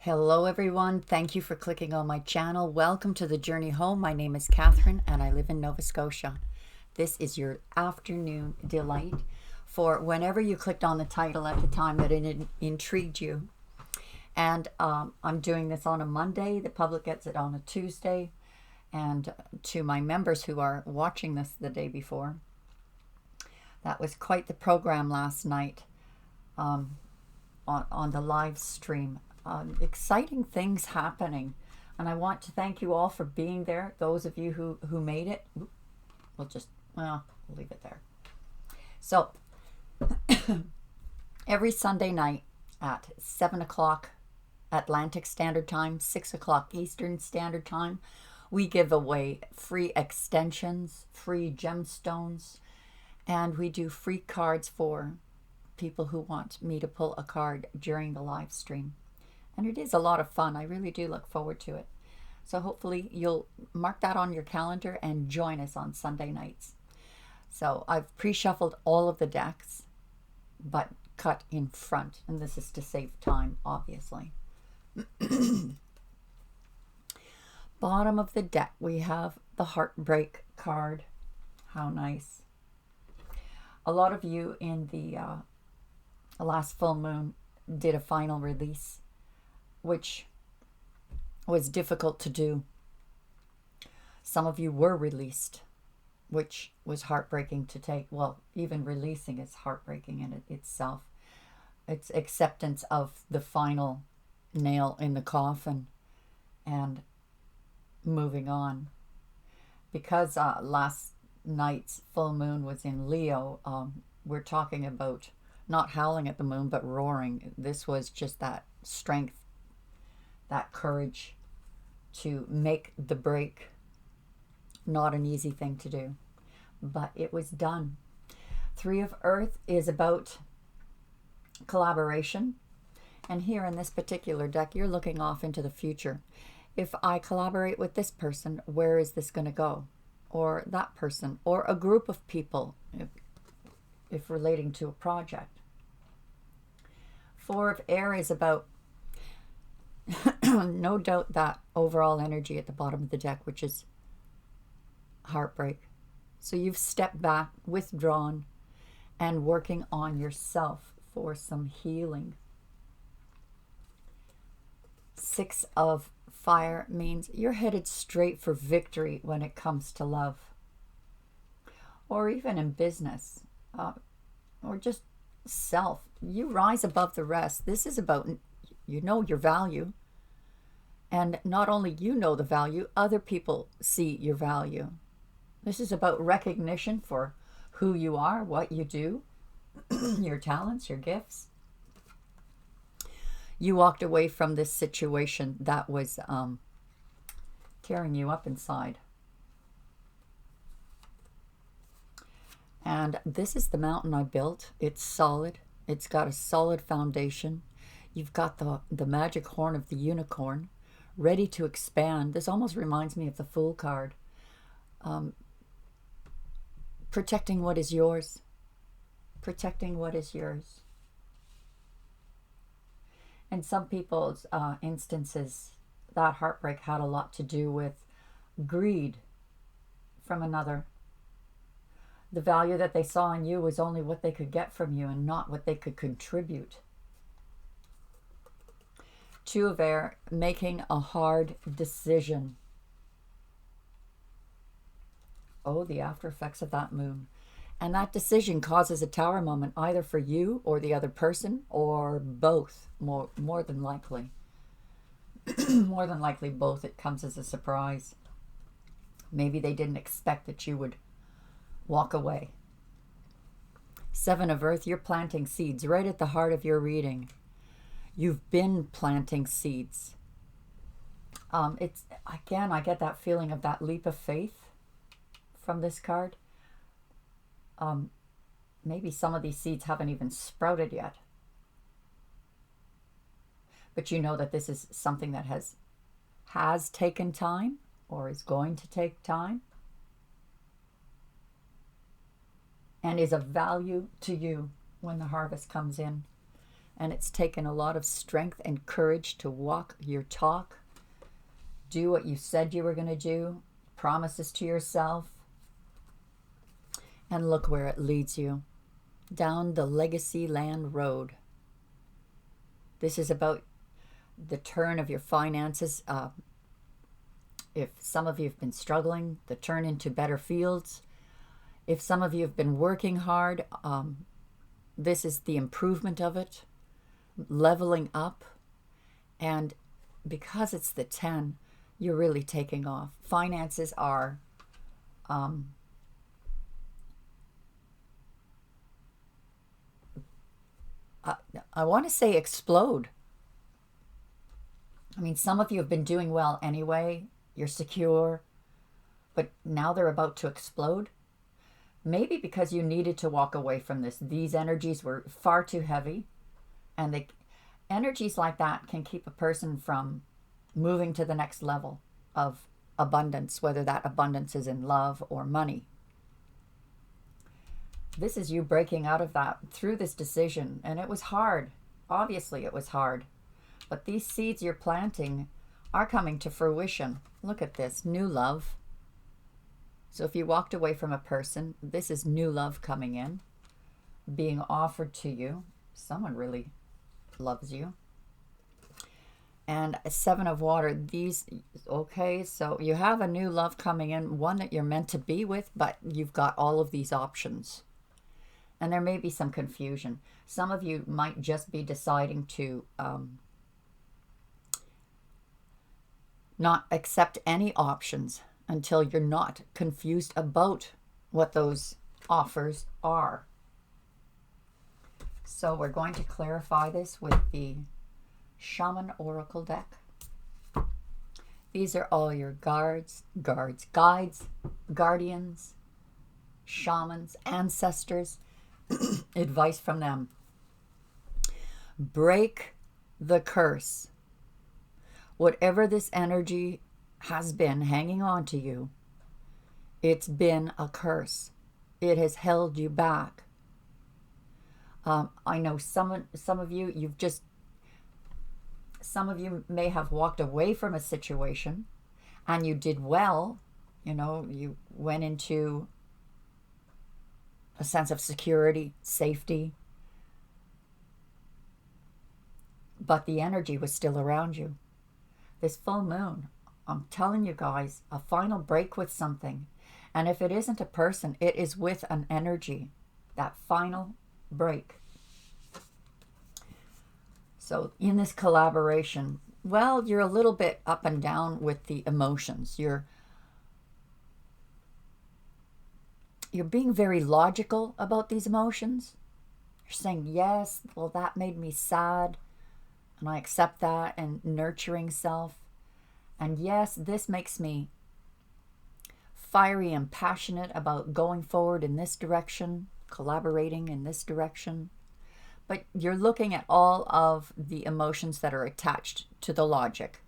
Hello everyone, thank you for clicking on my channel. Welcome to the journey home. My name is Catherine and I live in Nova Scotia. This is your afternoon delight for whenever you clicked on the title at the time that it intrigued you. And I'm doing this on a Monday. The public gets it on a Tuesday. And to my members who are watching this the day before, that was quite the program last night on the live stream. Exciting things happening, and I want to thank you all for being there. Those of you who made it, we'll leave it there. So every Sunday night at 7 o'clock Atlantic Standard Time, 6 o'clock Eastern Standard Time, we give away free extensions, free gemstones, and we do free cards for people who want me to pull a card during the live stream. And it is a lot of fun. I really do look forward to it. So hopefully you'll mark that on your calendar and join us on Sunday nights. So I've pre-shuffled all of the decks, but cut in front. And this is to save time, obviously. Bottom of the deck, we have the Heartbreak card. How nice. A lot of you in the last full moon did a final release, which was difficult to do. Some of you were released, which was heartbreaking to take. Well, even releasing is heartbreaking in itself. It's acceptance of the final nail in the coffin and moving on. Because last night's full moon was in Leo, we're talking about not howling at the moon, but roaring. This was just that strength, that courage to make the break. Not an easy thing to do, but it was done. Three of Earth is about collaboration. And here in this particular deck, you're looking off into the future. If I collaborate with this person, where is this going to go? Or that person, or a group of people, if relating to a project. Four of Air is about no doubt that overall energy at the bottom of the deck, which is heartbreak. So you've stepped back, withdrawn, and working on yourself for some healing. Six of Fire means you're headed straight for victory when it comes to love, or even in business, or just self. You rise above the rest. This is about, you know, your value. And not only you know the value, other people see your value. This is about recognition for who you are, what you do, your talents, your gifts. You walked away from this situation that was tearing you up inside. And this is the mountain I built. It's solid. It's got a solid foundation. You've got the magic horn of the unicorn ready to expand. This almost reminds me of the Fool card. Protecting what is yours. Protecting what is yours. In some people's instances, that heartbreak had a lot to do with greed from another. The value that they saw in you was only what they could get from you and not what they could contribute. Two of Air, making a hard decision. Oh, the after effects of that moon. And that decision causes a tower moment, either for you or the other person, or both, more than likely. More than likely both. It comes as a surprise. Maybe they didn't expect that you would walk away. Seven of Earth, you're planting seeds right at the heart of your reading. You've been planting seeds. It's, again, I get that feeling of that leap of faith from this card. Maybe some of these seeds haven't even sprouted yet. But you know that this is something that has taken time or is going to take time and is of value to you when the harvest comes in. And it's taken a lot of strength and courage to walk your talk, do what you said you were going to do, promises to yourself. And look where it leads you, down the Legacy Land Road. This is about the turn of your finances. If some of you have been struggling, the turn into better fields. If some of you have been working hard, this is the improvement of it, leveling up. And because it's the 10, you're really taking off. Finances are I want to say explode. I mean, some of you have been doing well anyway. You're secure. But now they're about to explode. Maybe because you needed to walk away from this. These energies were far too heavy. And energies like that can keep a person from moving to the next level of abundance, whether that abundance is in love or money. This is you breaking out of that through this decision. And it was hard. Obviously, it was hard. But these seeds you're planting are coming to fruition. Look at this. New love. So if you walked away from a person, this is new love coming in, being offered to you. Someone really loves you. And a 7 of water. These, okay, so you have a new love coming in, one that you're meant to be with, but you've got all of these options. And there may be some confusion. Some of you might just be deciding to not accept any options until you're not confused about what those offers are. So we're going to clarify this with the Shaman Oracle deck. These are all your guides, guardians, shamans, ancestors, advice from them. Break the curse. Whatever this energy has been hanging on to you, it's been a curse. It has held you back. I know some of you, some of you may have walked away from a situation and you did well. You know, you went into a sense of security, safety, but the energy was still around you. This full moon, I'm telling you guys, a final break with something. And if it isn't a person, it is with an energy. That final break. So in this collaboration, well, you're a little bit up and down with the emotions. You're being very logical about these emotions. You're saying, yes, well, that made me sad, and I accept that, and nurturing self. And yes, this makes me fiery and passionate about going forward in this direction, collaborating in this direction. But you're looking at all of the emotions that are attached to the logic.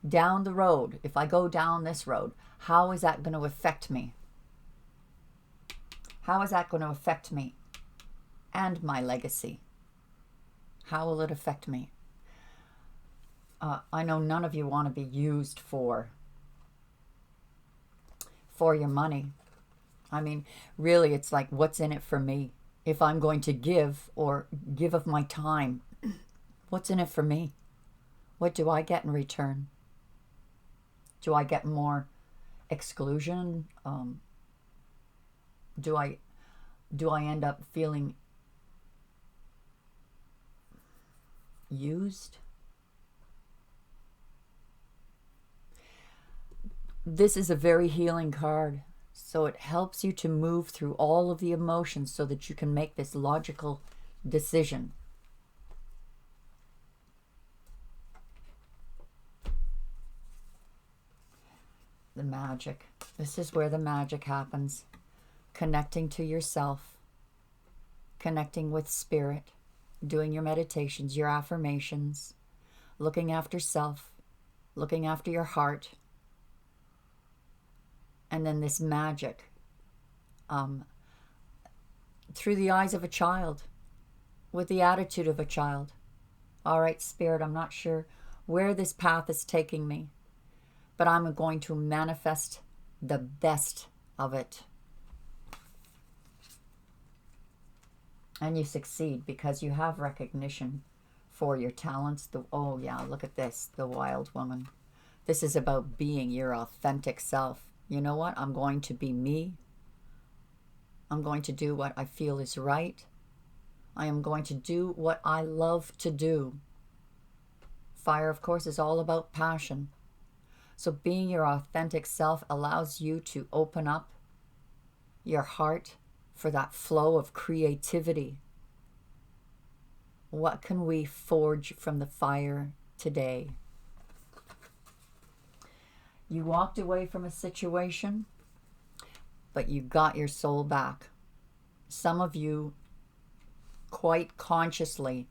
Down the road, if I go down this road, how is that going to affect me? How is that going to affect me and my legacy? How will it affect me? I know none of you want to be used for your money. I mean, really, it's like, what's in it for me? If I'm going to give or give of my time, what's in it for me? What do I get in return? Do I get more exclusion? Do I end up feeling used? This is a very healing card. So it helps you to move through all of the emotions so that you can make this logical decision. The magic. This is where the magic happens. Connecting to yourself. Connecting with spirit. Doing your meditations, your affirmations. Looking after self. Looking after your heart. And then this magic through the eyes of a child. with the attitude of a child. All right, Spirit, I'm not sure where this path is taking me, but I'm going to manifest the best of it. And you succeed because you have recognition for your talents. Oh yeah, look at this, the wild woman. This is about being your authentic self. You know what? I'm going to be me. I'm going to do what I feel is right. I am going to do what I love to do. Fire, of course, is all about passion. So being your authentic self allows you to open up your heart for that flow of creativity. What can we forge from the fire today? You walked away from a situation, but you got your soul back. Some of you quite consciously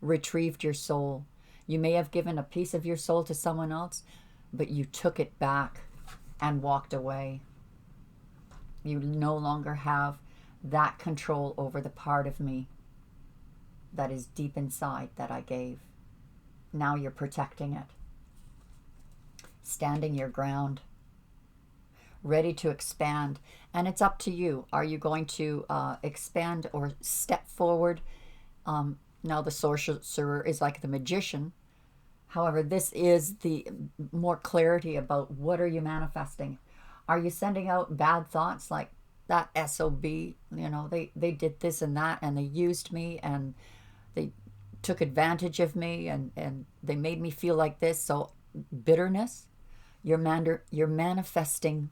retrieved your soul. You may have given a piece of your soul to someone else, but you took it back and walked away. You no longer have that control over the part of me that is deep inside that I gave. Now you're protecting it. Standing your ground. Ready to expand. And it's up to you. Are you going to expand or step forward? Now the sorcerer is like the magician. However, this is the more clarity about what are you manifesting. Are you sending out bad thoughts like that SOB? You know, they did this and that and they used me and they took advantage of me and they made me feel like this. So bitterness, you're manifesting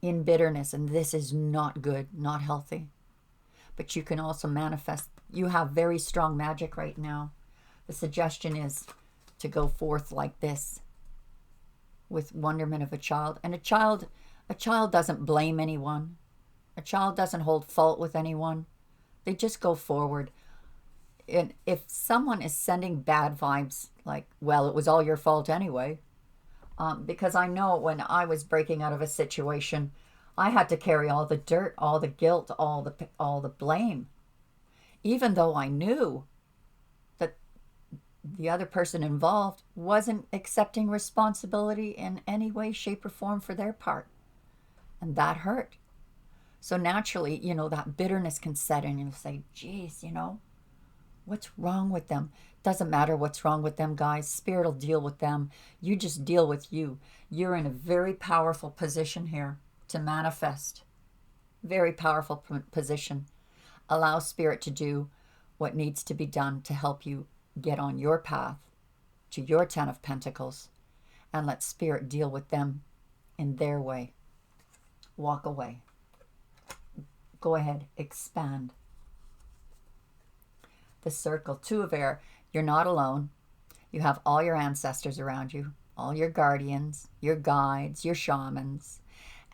in bitterness, and this is not good, not healthy. But you can also manifest. You have very strong magic right now. The suggestion is to go forth like this with wonderment of a child. And a child doesn't blame anyone. A child doesn't hold fault with anyone. They just go forward. And if someone is sending bad vibes, like, well, it was all your fault anyway, because I know when I was breaking out of a situation, I had to carry all the dirt, all the guilt, all the blame, even though I knew that the other person involved wasn't accepting responsibility in any way, shape, or form for their part, and that hurt. So naturally, you know, that bitterness can set in and you'll say, geez, you know, what's wrong with them? Doesn't matter what's wrong with them, guys. Spirit will deal with them. You just deal with you. You're in a very powerful position here to manifest. Very powerful position. Allow Spirit to do what needs to be done to help you get on your path to your 10 of Pentacles, and let Spirit deal with them in their way. Walk away. Go ahead. Expand. The circle, 2 of air. You're not alone. You have all your ancestors around you, all your guardians, your guides, your shamans,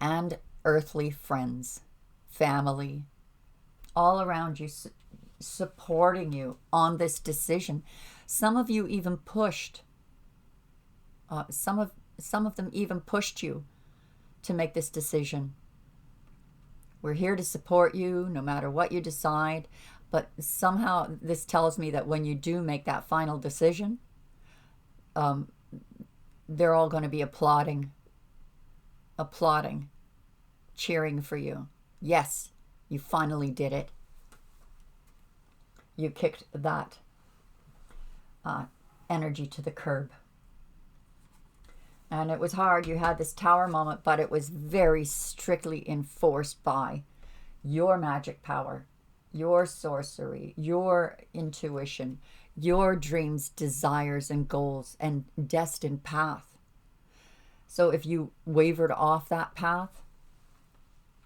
and earthly friends, family, all around you, supporting you on this decision. Some of you even pushed. Some of them even pushed you to make this decision. We're here to support you no matter what you decide. But somehow this tells me that when you do make that final decision, they're all going to be applauding, cheering for you. Yes, you finally did it. You kicked that energy to the curb. And it was hard. You had this tower moment, but it was very strictly enforced by your magic power, your sorcery, your intuition, your dreams, desires, and goals, and destined path. So if you wavered off that path,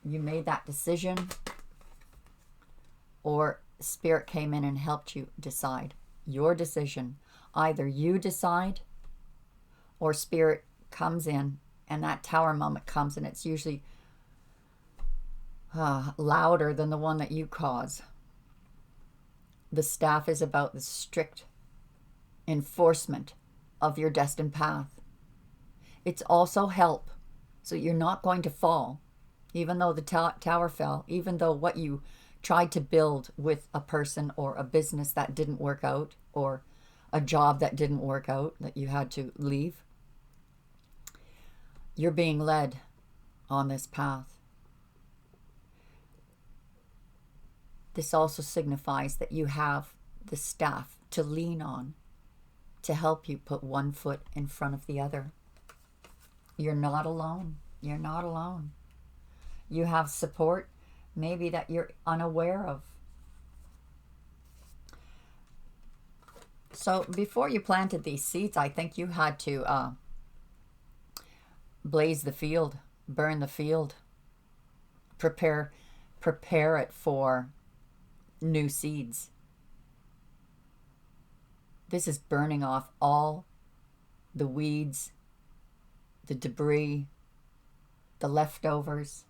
you made that decision, or Spirit came in and helped you decide your decision. Either you decide, or Spirit comes in, and that tower moment comes, and it's usually louder than the one that you cause. The staff is about the strict enforcement of your destined path. It's also help, so you're not going to fall. Even though the tower fell, even though what you tried to build with a person or a business that didn't work out, or a job that didn't work out, that you had to leave. You're being led on this path. This also signifies that you have the staff to lean on to help you put one foot in front of the other. You're not alone. You're not alone. You have support, maybe that you're unaware of. So before you planted these seeds, I think you had to blaze the field, burn the field, prepare it for new seeds. This is burning off all the weeds, the debris, the leftovers,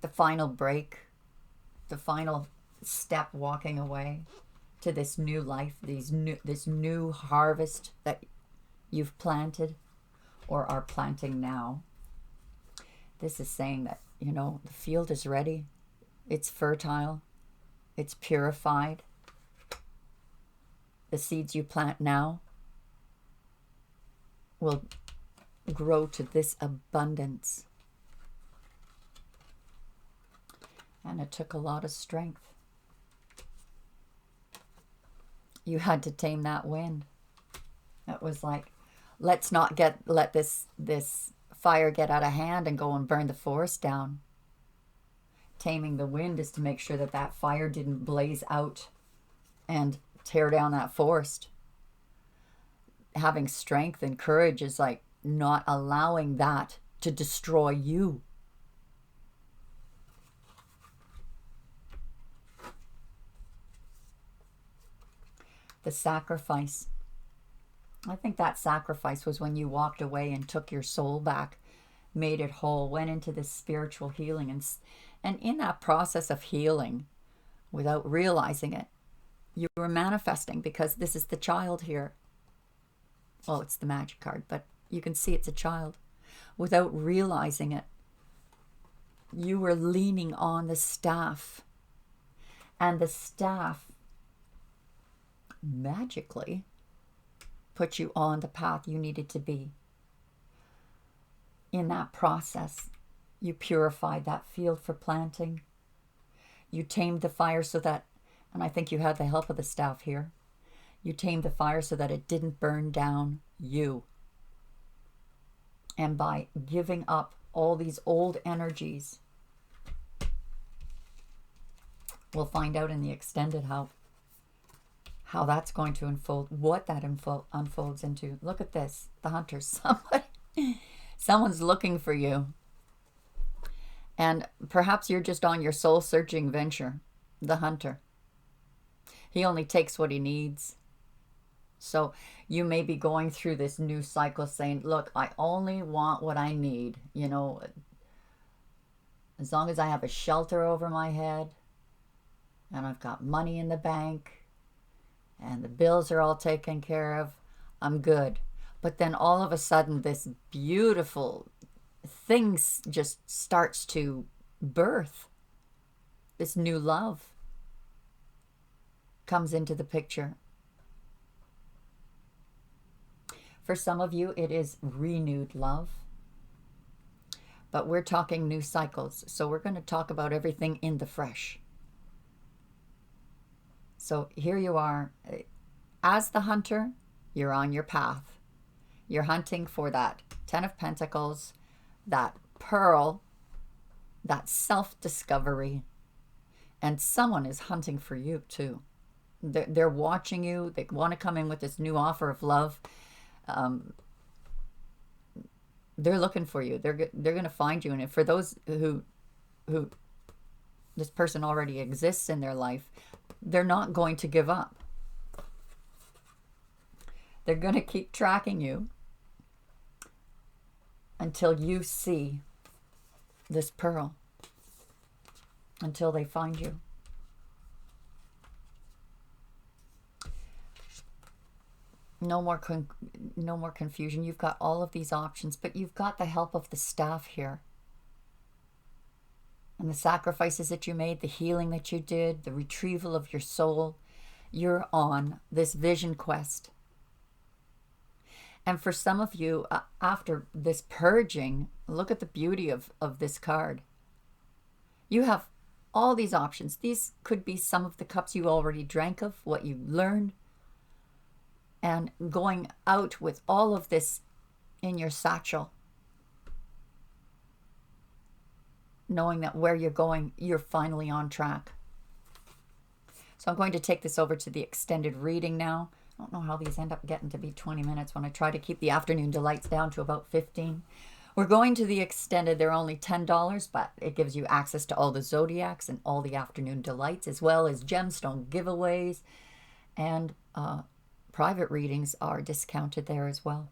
the final break, the final step walking away to this new life, this new harvest that you've planted or are planting now. This is saying that, the field is ready. It's fertile. It's purified. The seeds you plant now will grow to this abundance. And it took a lot of strength. You had to tame that wind. It was like, let's not let this fire get out of hand and go and burn the forest down. Taming the wind is to make sure that fire didn't blaze out and tear down that forest. Having strength and courage is like not allowing that to destroy you. The sacrifice. I think that sacrifice was when you walked away and took your soul back, made it whole, went into this spiritual healing. And in that process of healing, without realizing it, you were manifesting, because this is the child here. Well, it's the magic card, but you can see it's a child. Without realizing it, you were leaning on the staff. And the staff magically put you on the path you needed to be. In that process, you purified that field for planting. You tamed the fire so that, and I think you had the help of the staff here, you tamed the fire so that it didn't burn down you. And by giving up all these old energies, we'll find out in the extended how that's going to unfold, what that unfolds into. Look at this, the hunter. Someone's looking for you. And perhaps you're just on your soul-searching venture, the hunter. He only takes what he needs. So you may be going through this new cycle saying, look, I only want what I need. As long as I have a shelter over my head, and I've got money in the bank, and the bills are all taken care of, I'm good. But then all of a sudden, this beautiful thing just starts to birth. This new love comes into the picture. For some of you, it is renewed love. But we're talking new cycles. So we're going to talk about everything in the fresh. So here you are. As the hunter, you're on your path. You're hunting for that 10 of Pentacles, that pearl, that self-discovery. And someone is hunting for you too. They're watching you. They want to come in with this new offer of love. They're looking for you. They're going to find you. And for those who this person already exists in their life, they're not going to give up. They're going to keep tracking you until you see this pearl, until they find you. No more confusion. You've got all of these options, but you've got the help of the staff here. and the sacrifices that you made, the healing that you did, the retrieval of your soul. You're on this vision quest. And for some of you, after this purging, look at the beauty of this card. You have all these options. These could be some of the cups you already drank of, what you learned, and going out with all of this in your satchel, knowing that where you're going, you're finally on track. So I'm going to take this over to the extended reading now. I don't know how these end up getting to be 20 minutes when I try to keep the afternoon delights down to about 15. We're going to the extended. They're only $10, but it gives you access to all the Zodiacs and all the afternoon delights, as well as gemstone giveaways, and private readings are discounted there as well.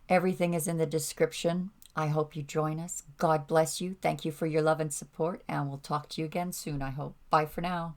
Everything is in the description. I hope you join us. God bless you. Thank you for your love and support, and we'll talk to you again soon, I hope. Bye for now.